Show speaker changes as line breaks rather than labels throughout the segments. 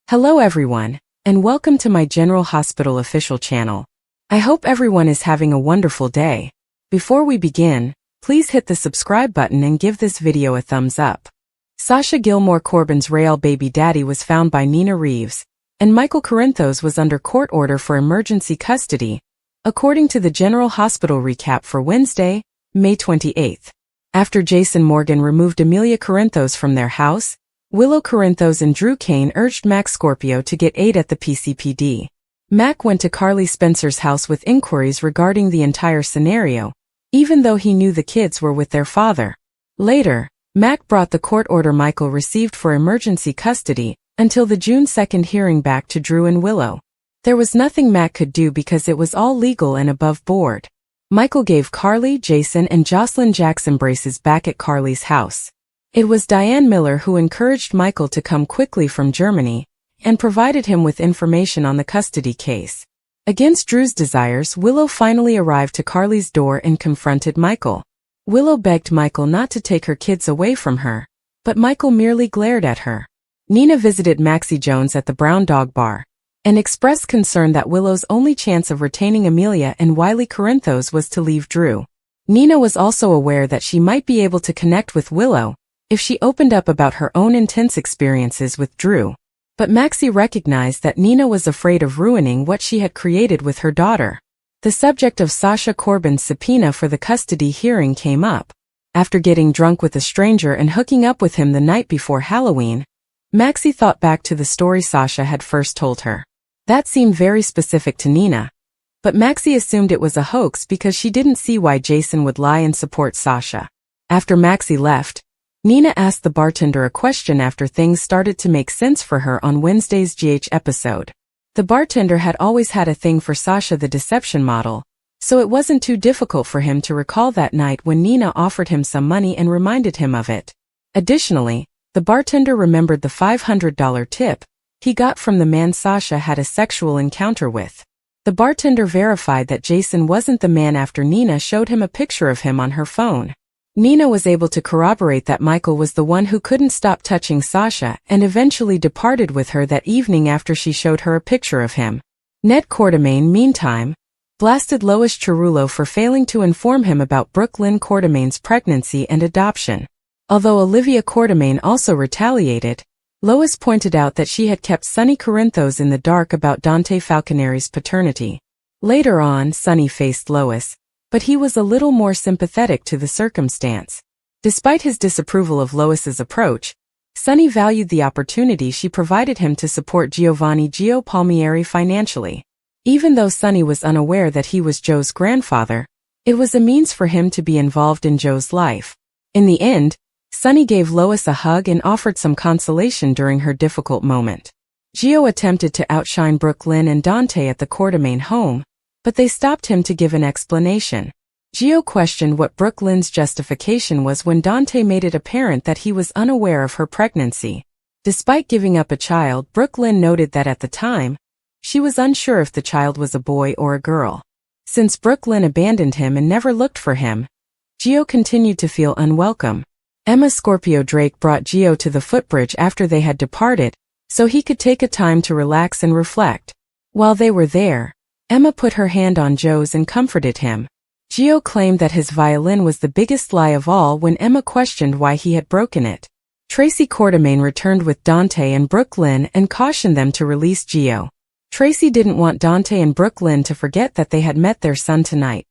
Hello everyone, and welcome to my General Hospital official channel. I hope everyone is having a wonderful day. Before we begin, please hit the subscribe button and give this video a thumbs up. Sasha Gilmore Corbin's real baby daddy was found by Nina Reeves, and Michael Corinthos was under court order for emergency custody, according to the General Hospital recap for Wednesday, May 28. After Jason Morgan removed Amelia Corinthos from their house, Willow Corinthos and Drew Kane urged Mac Scorpio to get aid at the PCPD. Mac went to Carly Spencer's house with inquiries regarding the entire scenario, even though he knew the kids were with their father. Later, Mac brought the court order Michael received for emergency custody until the June 2 hearing back to Drew and Willow. There was nothing Mac could do because it was all legal and above board. Michael gave Carly, Jason, and Jocelyn Jackson braces back at Carly's house. It was Diane Miller who encouraged Michael to come quickly from Germany and provided him with information on the custody case. Against Drew's desires, Willow finally arrived to Carly's door and confronted Michael. Willow begged Michael not to take her kids away from her, but Michael merely glared at her. Nina visited Maxie Jones at the Brown Dog Bar and expressed concern that Willow's only chance of retaining Amelia and Wiley Corinthos was to leave Drew. Nina was also aware that she might be able to connect with Willow if she opened up about her own intense experiences with Drew. But Maxie recognized that Nina was afraid of ruining what she had created with her daughter. The subject of Sasha Corbin's subpoena for the custody hearing came up. After getting drunk with a stranger and hooking up with him the night before Halloween, Maxie thought back to the story Sasha had first told her. That seemed very specific to Nina, but Maxie assumed it was a hoax because she didn't see why Jason would lie and support Sasha. After Maxie left, Nina asked the bartender a question after things started to make sense for her on Wednesday's GH episode. The bartender had always had a thing for Sasha the deception model, so it wasn't too difficult for him to recall that night when Nina offered him some money and reminded him of it. Additionally, the bartender remembered the $500 tip he got from the man Sasha had a sexual encounter with. The bartender verified that Jason wasn't the man after Nina showed him a picture of him on her phone. Nina was able to corroborate that Michael was the one who couldn't stop touching Sasha and eventually departed with her that evening after she showed her a picture of him. Ned Quartermaine, meantime, blasted Lois Cerullo for failing to inform him about Brooke Lynn Quartermaine's pregnancy and adoption. Although Olivia Quartermaine also retaliated, Lois pointed out that she had kept Sonny Corinthos in the dark about Dante Falconeri's paternity. Later on, Sonny faced Lois, but he was a little more sympathetic to the circumstance. Despite his disapproval of Lois's approach, Sonny valued the opportunity she provided him to support Giovanni Gio Palmieri financially. Even though Sonny was unaware that he was Joe's grandfather, it was a means for him to be involved in Joe's life. In the end, Sonny gave Lois a hug and offered some consolation during her difficult moment. Gio attempted to outshine Brooke Lynn and Dante at the Quartermaine home, but they stopped him to give an explanation. Gio questioned what Brooke Lynn's justification was when Dante made it apparent that he was unaware of her pregnancy. Despite giving up a child, Brooke Lynn noted that at the time, she was unsure if the child was a boy or a girl. Since Brooke Lynn abandoned him and never looked for him, Gio continued to feel unwelcome. Emma Scorpio Drake brought Gio to the footbridge after they had departed, so he could take a time to relax and reflect. While they were there, Emma put her hand on Joe's and comforted him. Gio claimed that his violin was the biggest lie of all when Emma questioned why he had broken it. Tracy Quartermaine returned with Dante and Brooke Lynn and cautioned them to release Gio. Tracy didn't want Dante and Brooke Lynn to forget that they had met their son tonight,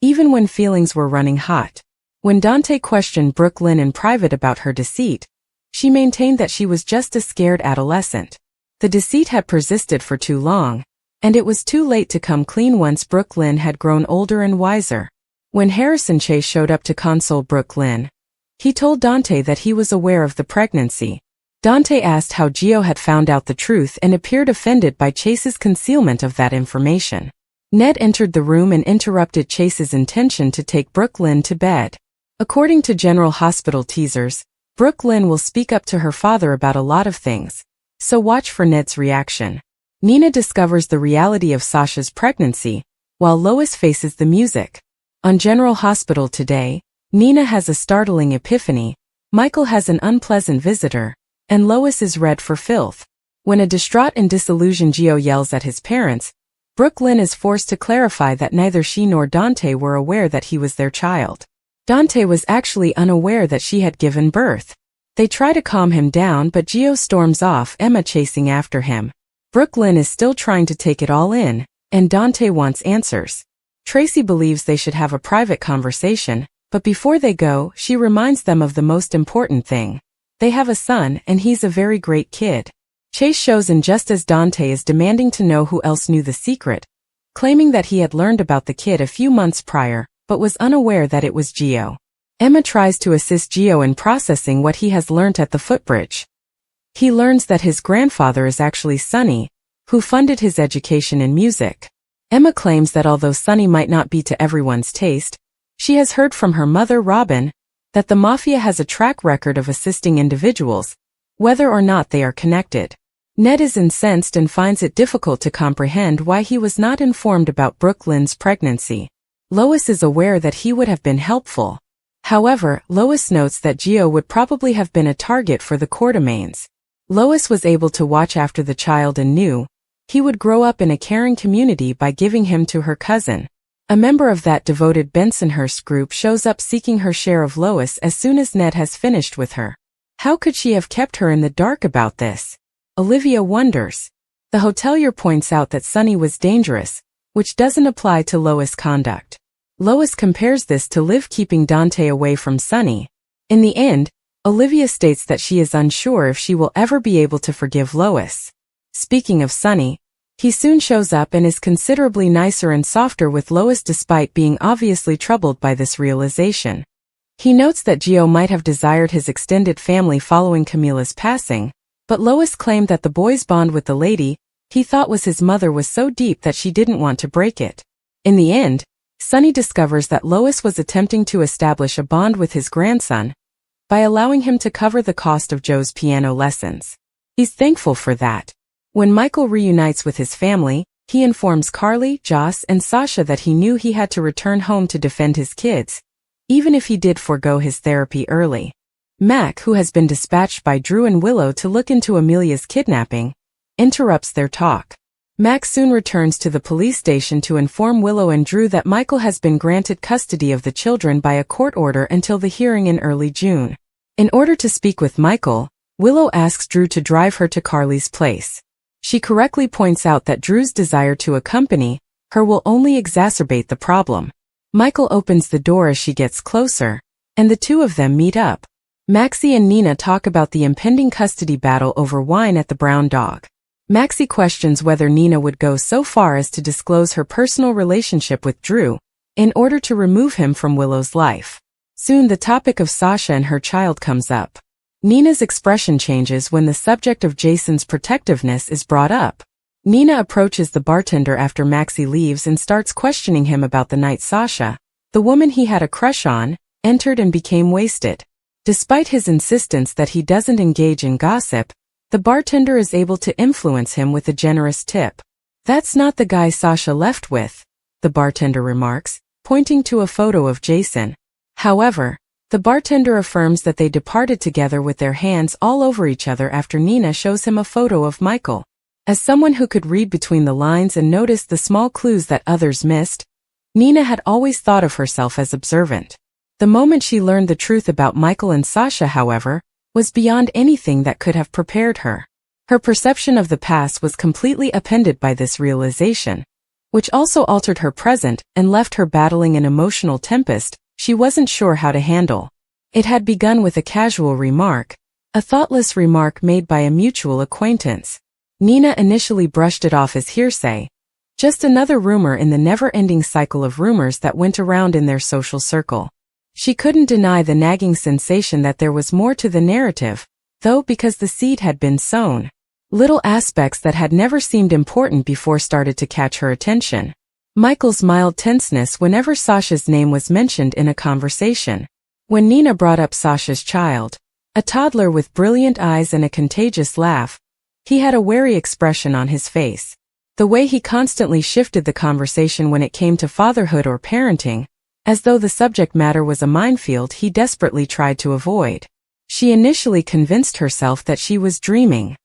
even when feelings were running hot. When Dante questioned Brooke Lynn in private about her deceit, she maintained that she was just a scared adolescent. The deceit had persisted for too long, and it was too late to come clean once Brooke Lynn had grown older and wiser. When Harrison Chase showed up to console Brooke Lynn, he told Dante that he was aware of the pregnancy. Dante asked how Gio had found out the truth and appeared offended by Chase's concealment of that information. Ned entered the room and interrupted Chase's intention to take Brooke Lynn to bed. According to General Hospital teasers, Brooke Lynn will speak up to her father about a lot of things, so watch for Ned's reaction. Nina discovers the reality of Sasha's pregnancy, while Lois faces the music. On General Hospital today, Nina has a startling epiphany, Michael has an unpleasant visitor, and Lois is red for filth. When a distraught and disillusioned Gio yells at his parents, Brooklyn is forced to clarify that neither she nor Dante were aware that he was their child. Dante was actually unaware that she had given birth. They try to calm him down, but Gio storms off, Emma chasing after him. Brooklyn is still trying to take it all in, and Dante wants answers. Tracy believes they should have a private conversation, but before they go, she reminds them of the most important thing. They have a son, and he's a very great kid. Chase shows in just as Dante is demanding to know who else knew the secret, claiming that he had learned about the kid a few months prior, but was unaware that it was Gio. Emma tries to assist Gio in processing what he has learnt at the footbridge. He learns that his grandfather is actually Sonny, who funded his education in music. Emma claims that although Sonny might not be to everyone's taste, she has heard from her mother, Robin, that the mafia has a track record of assisting individuals, whether or not they are connected. Ned is incensed and finds it difficult to comprehend why he was not informed about Brooklyn's pregnancy. Lois is aware that he would have been helpful. However, Lois notes that Gio would probably have been a target for the Quartermaines. Lois was able to watch after the child and knew he would grow up in a caring community by giving him to her cousin. A member of that devoted Bensonhurst group shows up seeking her share of Lois as soon as Ned has finished with her. How could she have kept her in the dark about this? Olivia wonders. The hotelier points out that Sonny was dangerous, which doesn't apply to Lois' conduct. Lois compares this to Liv keeping Dante away from Sonny. In the end, Olivia states that she is unsure if she will ever be able to forgive Lois. Speaking of Sonny, he soon shows up and is considerably nicer and softer with Lois despite being obviously troubled by this realization. He notes that Gio might have desired his extended family following Camila's passing, but Lois claimed that the boy's bond with the lady he thought was his mother was so deep that she didn't want to break it. In the end, Sonny discovers that Lois was attempting to establish a bond with his grandson by allowing him to cover the cost of Joe's piano lessons. He's thankful for that. When Michael reunites with his family, he informs Carly, Joss, and Sasha that he knew he had to return home to defend his kids, even if he did forego his therapy early. Mac, who has been dispatched by Drew and Willow to look into Amelia's kidnapping, interrupts their talk. Mac soon returns to the police station to inform Willow and Drew that Michael has been granted custody of the children by a court order until the hearing in early June. In order to speak with Michael, Willow asks Drew to drive her to Carly's place. She correctly points out that Drew's desire to accompany her will only exacerbate the problem. Michael opens the door as she gets closer, and the two of them meet up. Maxie and Nina talk about the impending custody battle over wine at the Brown Dog. Maxie questions whether Nina would go so far as to disclose her personal relationship with Drew in order to remove him from Willow's life. Soon the topic of Sasha and her child comes up. Nina's expression changes when the subject of Jason's protectiveness is brought up. Nina approaches the bartender after Maxie leaves and starts questioning him about the night Sasha, the woman he had a crush on, entered and became wasted. Despite his insistence that he doesn't engage in gossip, the bartender is able to influence him with a generous tip. "That's not the guy Sasha left with," the bartender remarks, pointing to a photo of Jason. However, the bartender affirms that they departed together with their hands all over each other after Nina shows him a photo of Michael. As someone who could read between the lines and notice the small clues that others missed, Nina had always thought of herself as observant. The moment she learned the truth about Michael and Sasha, however, was beyond anything that could have prepared her. Her perception of the past was completely upended by this realization, which also altered her present and left her battling an emotional tempest she wasn't sure how to handle. It had begun with a casual remark, a thoughtless remark made by a mutual acquaintance. Nina initially brushed it off as hearsay, just another rumor in the never-ending cycle of rumors that went around in their social circle. She couldn't deny the nagging sensation that there was more to the narrative, though, because the seed had been sown. Little aspects that had never seemed important before started to catch her attention. Michael's mild tenseness whenever Sasha's name was mentioned in a conversation. When Nina brought up Sasha's child, a toddler with brilliant eyes and a contagious laugh, he had a wary expression on his face. The way he constantly shifted the conversation when it came to fatherhood or parenting, as though the subject matter was a minefield he desperately tried to avoid. She initially convinced herself that she was dreaming.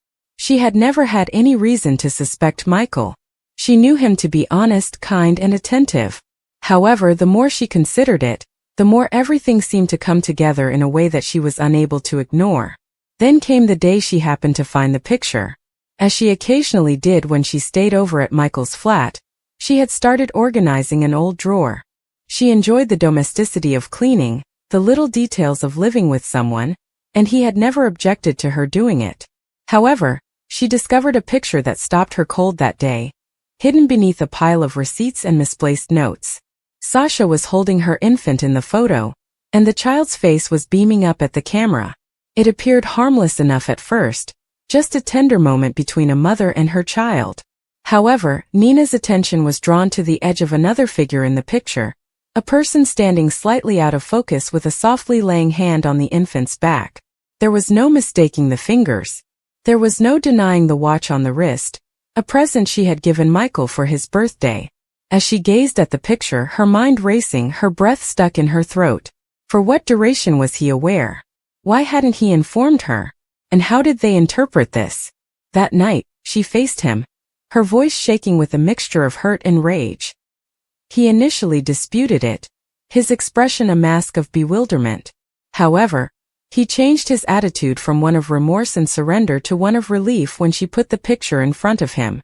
She had never had any reason to suspect Michael. She knew him to be honest, kind, and attentive. However, the more she considered it, the more everything seemed to come together in a way that she was unable to ignore. Then came the day she happened to find the picture. As she occasionally did when she stayed over at Michael's flat, she had started organizing an old drawer. She enjoyed the domesticity of cleaning, the little details of living with someone, and he had never objected to her doing it. However, she discovered a picture that stopped her cold that day, hidden beneath a pile of receipts and misplaced notes. Sasha was holding her infant in the photo, and the child's face was beaming up at the camera. It appeared harmless enough at first, just a tender moment between a mother and her child. However, Nina's attention was drawn to the edge of another figure in the picture, a person standing slightly out of focus with a softly laying hand on the infant's back. There was no mistaking the fingers. There was no denying the watch on the wrist, a present she had given Michael for his birthday. As she gazed at the picture, her mind racing, her breath stuck in her throat. For what duration was he aware? Why hadn't he informed her? And how did they interpret this? That night, she faced him, her voice shaking with a mixture of hurt and rage. He initially disputed it, his expression a mask of bewilderment. However, he changed his attitude from one of remorse and surrender to one of relief when she put the picture in front of him.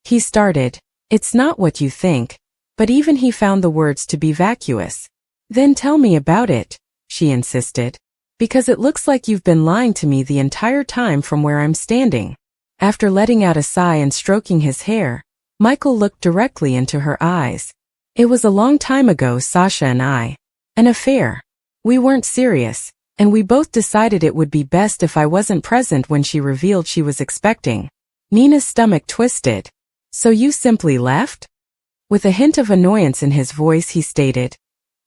He started, "It's not what you think," but even he found the words to be vacuous. "Then tell me about it," she insisted. "Because it looks like you've been lying to me the entire time from where I'm standing." After letting out a sigh and stroking his hair, Michael looked directly into her eyes. "It was a long time ago, Sasha and I. An affair. We weren't serious, and we both decided it would be best if I wasn't present when she revealed she was expecting." Nina's stomach twisted. "So you simply left?" With a hint of annoyance in his voice, he stated,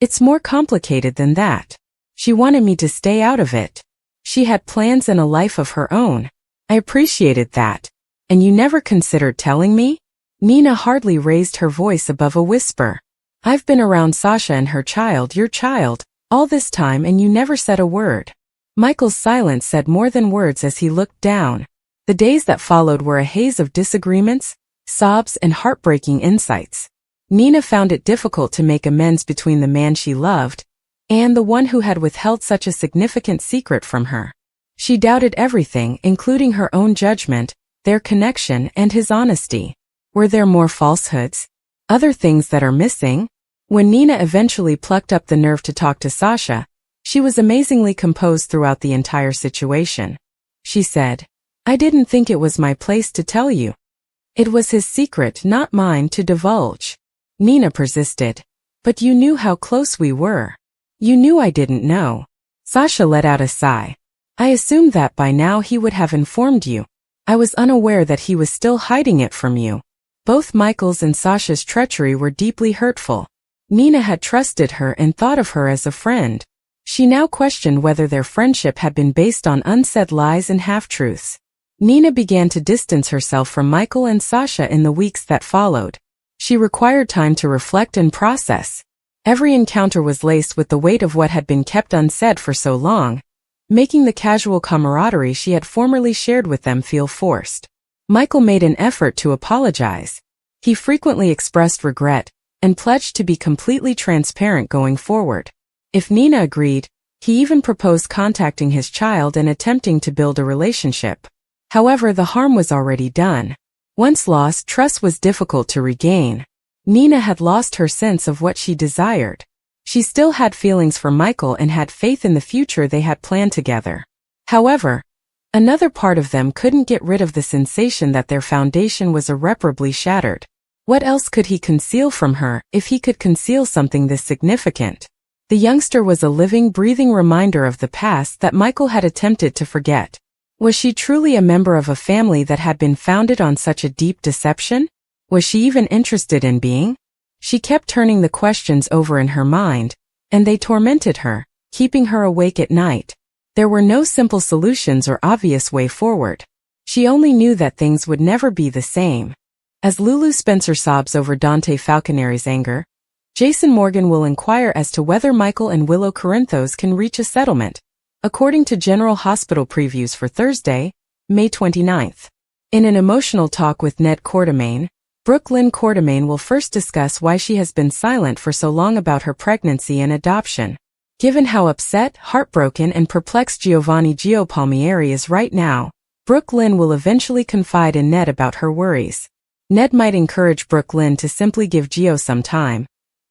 "It's more complicated than that. She wanted me to stay out of it. She had plans and a life of her own. I appreciated that. And you never considered telling me?" Nina hardly raised her voice above a whisper. "I've been around Sasha and her child, your child, all this time, and you never said a word." Michael's silence said more than words as he looked down. The days that followed were a haze of disagreements, sobs, and heartbreaking insights. Nina found it difficult to make amends between the man she loved and the one who had withheld such a significant secret from her. She doubted everything, including her own judgment, their connection, and his honesty. Were there more falsehoods? Other things that are missing? When Nina eventually plucked up the nerve to talk to Sasha, she was amazingly composed throughout the entire situation. She said, "I didn't think it was my place to tell you. It was his secret, not mine, to divulge." Nina persisted. "But you knew how close we were. You knew I didn't know." Sasha let out a sigh. "I assumed that by now he would have informed you. I was unaware that he was still hiding it from you." Both Michael's and Sasha's treachery were deeply hurtful. Nina had trusted her and thought of her as a friend. She now questioned whether their friendship had been based on unsaid lies and half-truths. Nina began to distance herself from Michael and Sasha in the weeks that followed. She required time to reflect and process. Every encounter was laced with the weight of what had been kept unsaid for so long, making the casual camaraderie she had formerly shared with them feel forced. Michael made an effort to apologize. He frequently expressed regret and pledged to be completely transparent going forward. If Nina agreed, he even proposed contacting his child and attempting to build a relationship. However, the harm was already done. Once lost, trust was difficult to regain. Nina had lost her sense of what she desired. She still had feelings for Michael and had faith in the future they had planned together. However, another part of them couldn't get rid of the sensation that their foundation was irreparably shattered. What else could he conceal from her, if he could conceal something this significant? The youngster was a living, breathing reminder of the past that Michael had attempted to forget. Was she truly a member of a family that had been founded on such a deep deception? Was she even interested in being? She kept turning the questions over in her mind, and they tormented her, keeping her awake at night. There were no simple solutions or obvious way forward. She only knew that things would never be the same. As Lulu Spencer sobs over Dante Falconeri's anger, Jason Morgan will inquire as to whether Michael and Willow Corinthos can reach a settlement, according to General Hospital previews for Thursday, May 29th. In an emotional talk with Ned Quartermaine, Brooke Lynn Quartermaine will first discuss why she has been silent for so long about her pregnancy and adoption. Given how upset, heartbroken and perplexed Giovanni Gio Palmieri is right now, Brooke Lynn will eventually confide in Ned about her worries. Ned might encourage Brooke Lynn to simply give Gio some time,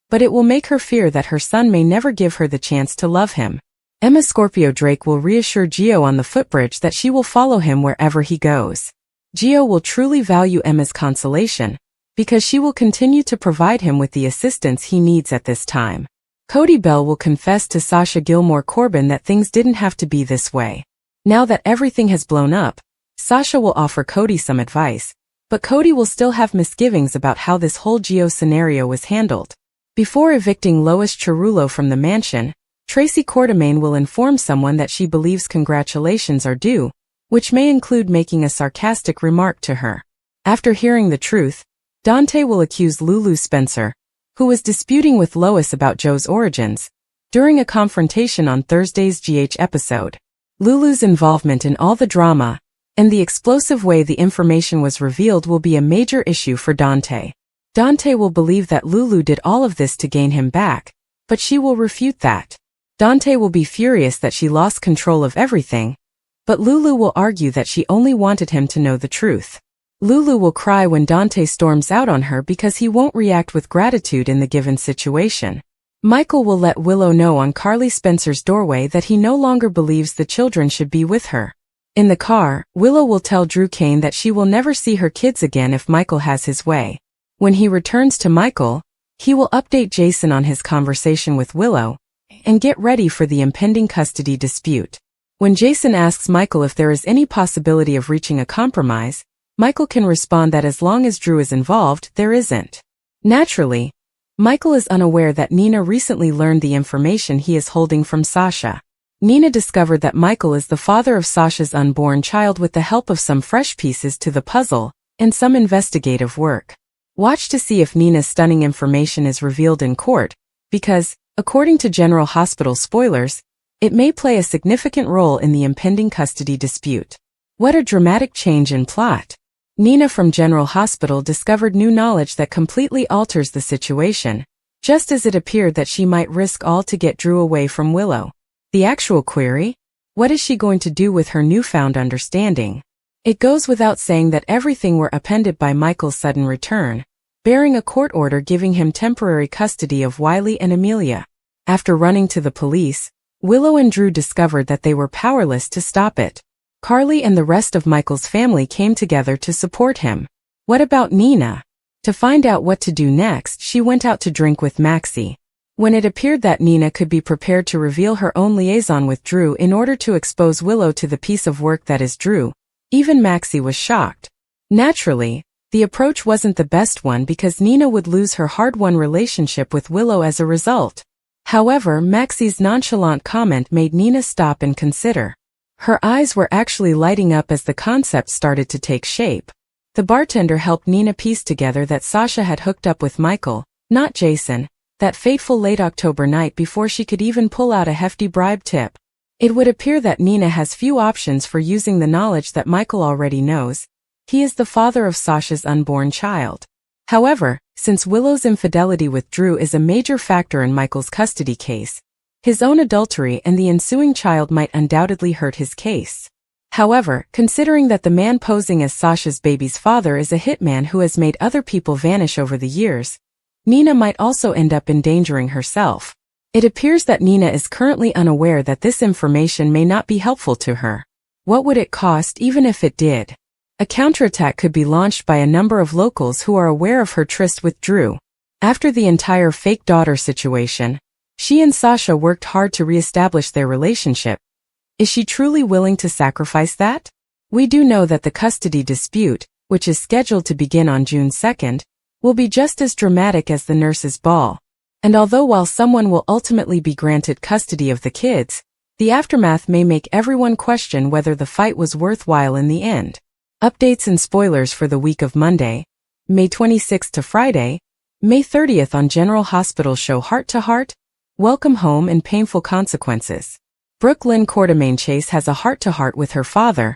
but it will make her fear that her son may never give her the chance to love him. Emma Scorpio Drake will reassure Gio on the footbridge that she will follow him wherever he goes. Gio will truly value Emma's consolation, because she will continue to provide him with the assistance he needs at this time. Cody Bell will confess to Sasha Gilmore Corbin that things didn't have to be this way. Now that everything has blown up, Sasha will offer Cody some advice, but Cody will still have misgivings about how this whole Gio scenario was handled. Before evicting Lois Cerullo from the mansion, Tracy Quartermaine will inform someone that she believes congratulations are due, which may include making a sarcastic remark to her. After hearing the truth, Dante will accuse Lulu Spencer, who was disputing with Lois about Joe's origins, during a confrontation on Thursday's GH episode. Lulu's involvement in all the drama, and the explosive way the information was revealed will be a major issue for Dante. Dante will believe that Lulu did all of this to gain him back, but she will refute that. Dante will be furious that she lost control of everything, but Lulu will argue that she only wanted him to know the truth. Lulu will cry when Dante storms out on her because he won't react with gratitude in the given situation. Michael will let Willow know on Carly Spencer's doorway that he no longer believes the children should be with her. In the car, Willow will tell Drew Kane that she will never see her kids again if Michael has his way. When he returns to Michael, he will update Jason on his conversation with Willow and get ready for the impending custody dispute. When Jason asks Michael if there is any possibility of reaching a compromise, Michael can respond that as long as Drew is involved, there isn't. Naturally, Michael is unaware that Nina recently learned the information he is holding from Sasha. Nina discovered that Michael is the father of Sasha's unborn child with the help of some fresh pieces to the puzzle and some investigative work. Watch to see if Nina's stunning information is revealed in court, because, according to General Hospital spoilers, it may play a significant role in the impending custody dispute. What a dramatic change in plot! Nina from General Hospital discovered new knowledge that completely alters the situation, just as it appeared that she might risk all to get Drew away from Willow. The actual query? What is she going to do with her newfound understanding? It goes without saying that everything were upended by Michael's sudden return, bearing a court order giving him temporary custody of Wiley and Amelia. After running to the police, Willow and Drew discovered that they were powerless to stop it. Carly and the rest of Michael's family came together to support him. What about Nina? To find out what to do next, she went out to drink with Maxie. When it appeared that Nina could be prepared to reveal her own liaison with Drew in order to expose Willow to the piece of work that is Drew, even Maxie was shocked. Naturally, the approach wasn't the best one because Nina would lose her hard-won relationship with Willow as a result. However, Maxie's nonchalant comment made Nina stop and consider. Her eyes were actually lighting up as the concept started to take shape. The bartender helped Nina piece together that Sasha had hooked up with Michael, not Jason, that fateful late October night before she could even pull out a hefty bribe tip. It would appear that Nina has few options for using the knowledge that Michael already knows. He is the father of Sasha's unborn child. However, since Willow's infidelity with Drew is a major factor in Michael's custody case, his own adultery and the ensuing child might undoubtedly hurt his case. However, considering that the man posing as Sasha's baby's father is a hitman who has made other people vanish over the years, Nina might also end up endangering herself. It appears that Nina is currently unaware that this information may not be helpful to her. What would it cost even if it did? A counterattack could be launched by a number of locals who are aware of her tryst with Drew. After the entire fake daughter situation, she and Sasha worked hard to reestablish their relationship. Is she truly willing to sacrifice that? We do know that the custody dispute, which is scheduled to begin on June 2nd, will be just as dramatic as the nurse's ball. And although while someone will ultimately be granted custody of the kids, the aftermath may make everyone question whether the fight was worthwhile in the end. Updates and spoilers for the week of Monday, May 26th to Friday, May 30th on General Hospital show Heart to Heart, Welcome Home and Painful Consequences. Brooke Lynn Quartermaine Chase has a heart-to-heart with her father,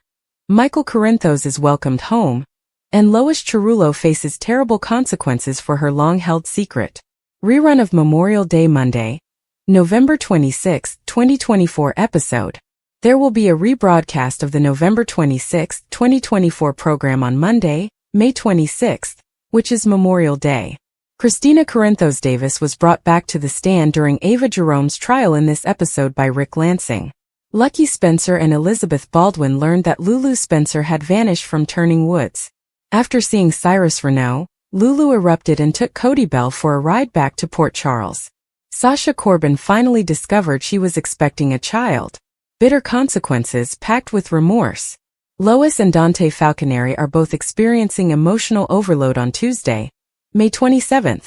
Michael Corinthos is welcomed home, and Lois Cerullo faces terrible consequences for her long-held secret. Rerun of Memorial Day Monday, November 26, 2024 episode. There will be a rebroadcast of the November 26, 2024 program on Monday, May 26, which is Memorial Day. Christina Corinthos Davis was brought back to the stand during Ava Jerome's trial in this episode by Rick Lansing. Lucky Spencer and Elizabeth Baldwin learned that Lulu Spencer had vanished from Turning Woods. After seeing Cyrus Renaud, Lulu erupted and took Cody Bell for a ride back to Port Charles. Sasha Corbin finally discovered she was expecting a child. Bitter consequences packed with remorse. Lois and Dante Falconeri are both experiencing emotional overload on Tuesday, May 27,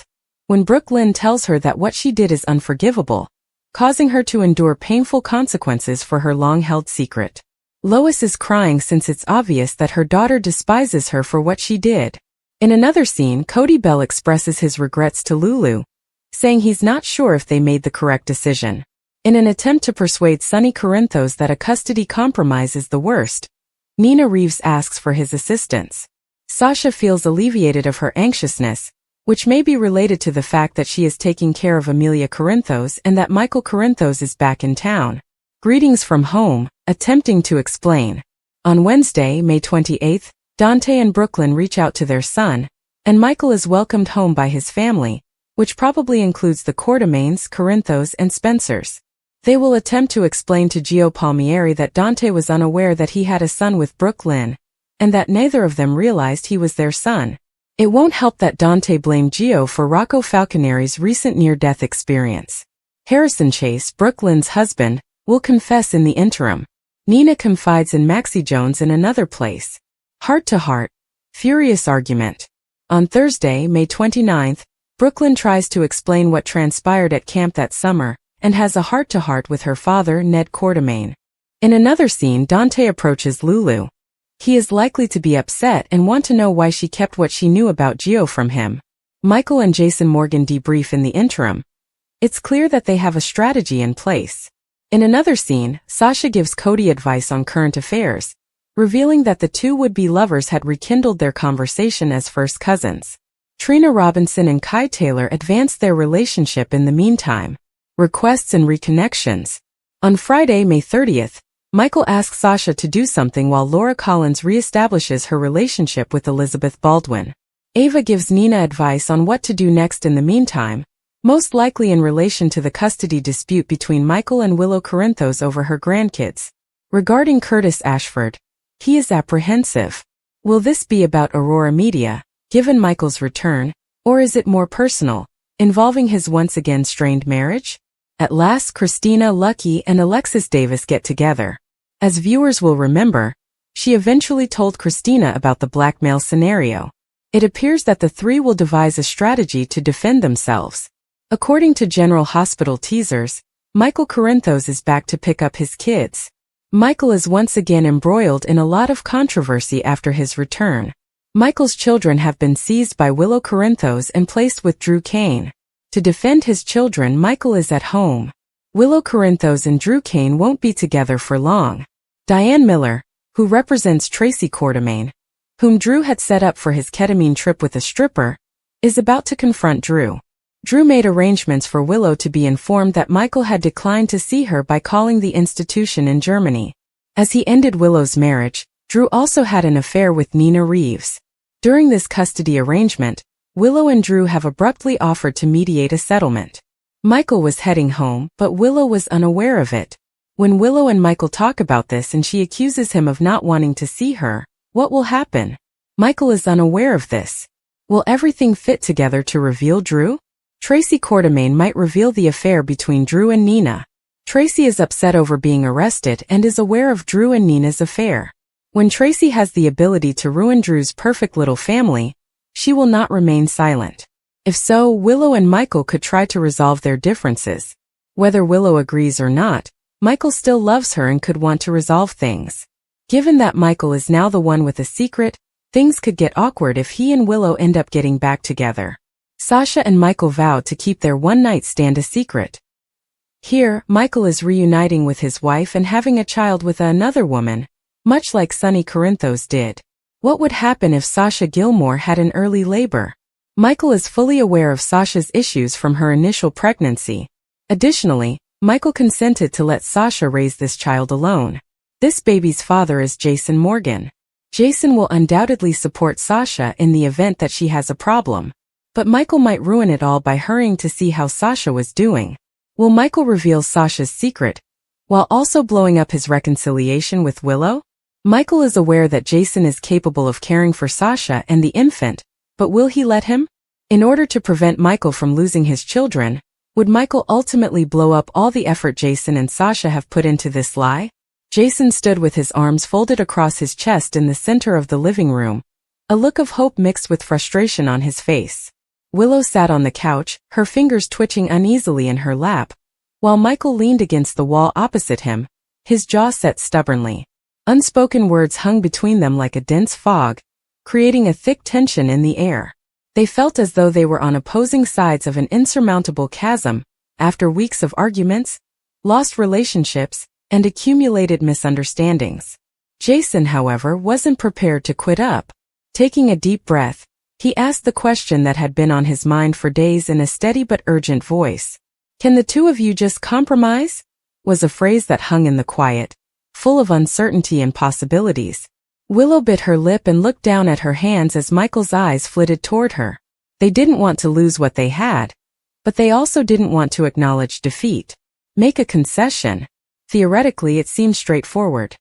when Brooke Lynn tells her that what she did is unforgivable, causing her to endure painful consequences for her long-held secret. Lois is crying since it's obvious that her daughter despises her for what she did. In another scene, Cody Bell expresses his regrets to Lulu, saying he's not sure if they made the correct decision. In an attempt to persuade Sonny Corinthos that a custody compromise is the worst, Nina Reeves asks for his assistance. Sasha feels alleviated of her anxiousness, which may be related to the fact that she is taking care of Amelia Corinthos and that Michael Corinthos is back in town. Greetings from home, attempting to explain. On Wednesday, May 28, Dante and Brooklyn reach out to their son, and Michael is welcomed home by his family, which probably includes the Quartermains, Corinthos, and Spencers. They will attempt to explain to Gio Palmieri that Dante was unaware that he had a son with Brooke Lynn, and that neither of them realized he was their son. It won't help that Dante blamed Gio for Rocco Falconeri's recent near-death experience. Harrison Chase, Brooke Lynn's husband, will confess in the interim. Nina confides in Maxie Jones in another place. Heart-to-heart, furious argument. On Thursday, May 29, Brooklyn tries to explain what transpired at camp that summer, and has a heart-to-heart with her father, Ned Quartermain. In another scene, Dante approaches Lulu. He is likely to be upset and want to know why she kept what she knew about Gio from him. Michael and Jason Morgan debrief in the interim. It's clear that they have a strategy in place. In another scene, Sasha gives Cody advice on current affairs, revealing that the two would-be lovers had rekindled their conversation as first cousins. Trina Robinson and Kai Taylor advanced their relationship in the meantime. Requests and reconnections. On Friday, May 30th, Michael asks Sasha to do something while Laura Collins reestablishes her relationship with Elizabeth Baldwin. Ava gives Nina advice on what to do next in the meantime, most likely in relation to the custody dispute between Michael and Willow Corinthos over her grandkids. Regarding Curtis Ashford, he is apprehensive. Will this be about Aurora Media, given Michael's return, or is it more personal, involving his once again strained marriage? At last, Christina, Lucky, and Alexis Davis get together. As viewers will remember, she eventually told Christina about the blackmail scenario. It appears that the three will devise a strategy to defend themselves. According to General Hospital teasers, Michael Corinthos is back to pick up his kids. Michael is once again embroiled in a lot of controversy after his return. Michael's children have been seized by Willow Corinthos and placed with Drew Kane. To defend his children, Michael is at home. Willow Corinthos and Drew Kane won't be together for long. Diane Miller, who represents Tracy Quartermain, whom Drew had set up for his ketamine trip with a stripper, is about to confront Drew. Drew made arrangements for Willow to be informed that Michael had declined to see her by calling the institution in Germany. As he ended Willow's marriage, Drew also had an affair with Nina Reeves. During this custody arrangement, Willow and Drew have abruptly offered to mediate a settlement. Michael was heading home, but Willow was unaware of it. When Willow and Michael talk about this and she accuses him of not wanting to see her, what will happen? Michael is unaware of this. Will everything fit together to reveal Drew? Tracy Quartermain might reveal the affair between Drew and Nina. Tracy is upset over being arrested and is aware of Drew and Nina's affair. When Tracy has the ability to ruin Drew's perfect little family, she will not remain silent. If so, Willow and Michael could try to resolve their differences. Whether Willow agrees or not, Michael still loves her and could want to resolve things. Given that Michael is now the one with a secret, things could get awkward if he and Willow end up getting back together. Sasha and Michael vow to keep their one-night stand a secret. Here, Michael is reuniting with his wife and having a child with another woman, much like Sonny Corinthos did. What would happen if Sasha Gilmore had an early labor? Michael is fully aware of Sasha's issues from her initial pregnancy. Additionally, Michael consented to let Sasha raise this child alone. This baby's father is Jason Morgan. Jason will undoubtedly support Sasha in the event that she has a problem. But Michael might ruin it all by hurrying to see how Sasha was doing. Will Michael reveal Sasha's secret, while also blowing up his reconciliation with Willow? Michael is aware that Jason is capable of caring for Sasha and the infant, but will he let him? In order to prevent Michael from losing his children, would Michael ultimately blow up all the effort Jason and Sasha have put into this lie? Jason stood with his arms folded across his chest in the center of the living room, a look of hope mixed with frustration on his face. Willow sat on the couch, her fingers twitching uneasily in her lap, while Michael leaned against the wall opposite him, his jaw set stubbornly. Unspoken words hung between them like a dense fog, creating a thick tension in the air. They felt as though they were on opposing sides of an insurmountable chasm, after weeks of arguments, lost relationships, and accumulated misunderstandings. Jason, however, wasn't prepared to quit up. Taking a deep breath, he asked the question that had been on his mind for days in a steady but urgent voice. "Can the two of you just compromise?" was a phrase that hung in the quiet, full of uncertainty and possibilities. Willow bit her lip and looked down at her hands as Michael's eyes flitted toward her. They didn't want to lose what they had, but they also didn't want to acknowledge defeat. Make a concession. Theoretically, it seemed straightforward.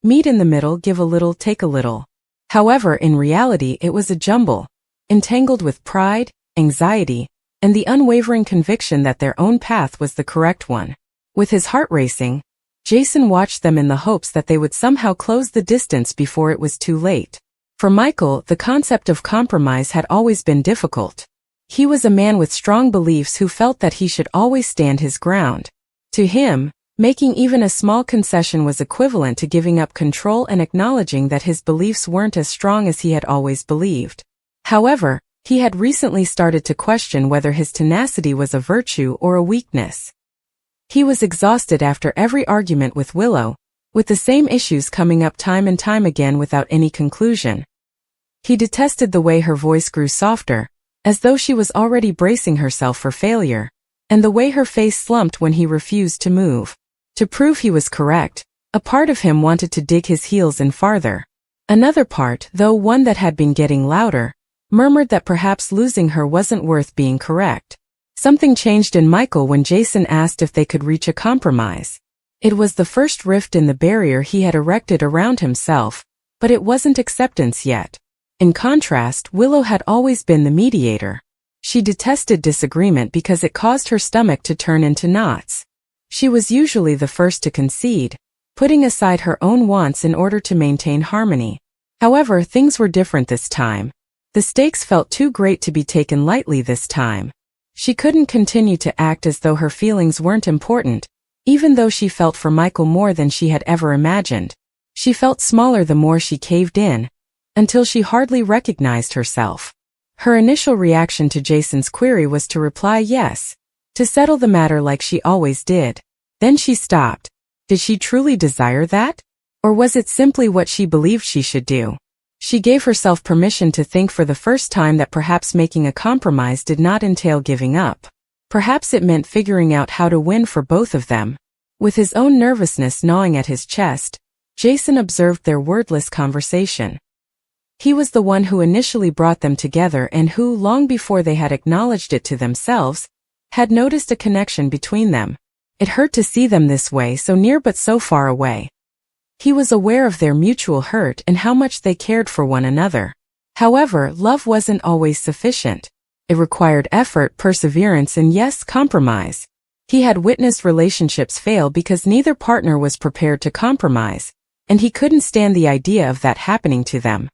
Meet in the middle, give a little, take a little. However, in reality, it was a jumble, entangled with pride, anxiety, and the unwavering conviction that their own path was the correct one. With his heart racing, Jason watched them in the hopes that they would somehow close the distance before it was too late. For Michael, the concept of compromise had always been difficult. He was a man with strong beliefs who felt that he should always stand his ground. To him, making even a small concession was equivalent to giving up control and acknowledging that his beliefs weren't as strong as he had always believed. However, he had recently started to question whether his tenacity was a virtue or a weakness. He was exhausted after every argument with Willow, with the same issues coming up time and time again without any conclusion. He detested the way her voice grew softer, as though she was already bracing herself for failure, and the way her face slumped when he refused to move. To prove he was correct, a part of him wanted to dig his heels in farther. Another part, though one that had been getting louder, murmured that perhaps losing her wasn't worth being correct. Something changed in Michael when Jason asked if they could reach a compromise. It was the first rift in the barrier he had erected around himself, but it wasn't acceptance yet. In contrast, Willow had always been the mediator. She detested disagreement because it caused her stomach to turn into knots. She was usually the first to concede, putting aside her own wants in order to maintain harmony. However, things were different this time. The stakes felt too great to be taken lightly this time. She couldn't continue to act as though her feelings weren't important, even though she felt for Michael more than she had ever imagined. She felt smaller the more she caved in, until she hardly recognized herself. Her initial reaction to Jason's query was to reply yes, to settle the matter like she always did. Then she stopped. Did she truly desire that? Or was it simply what she believed she should do? She gave herself permission to think for the first time that perhaps making a compromise did not entail giving up. Perhaps it meant figuring out how to win for both of them. With his own nervousness gnawing at his chest, Jason observed their wordless conversation. He was the one who initially brought them together and who, long before they had acknowledged it to themselves, had noticed a connection between them. It hurt to see them this way, so near but so far away. He was aware of their mutual hurt and how much they cared for one another. However, love wasn't always sufficient. It required effort, perseverance, and yes, compromise. He had witnessed relationships fail because neither partner was prepared to compromise, and he couldn't stand the idea of that happening to them.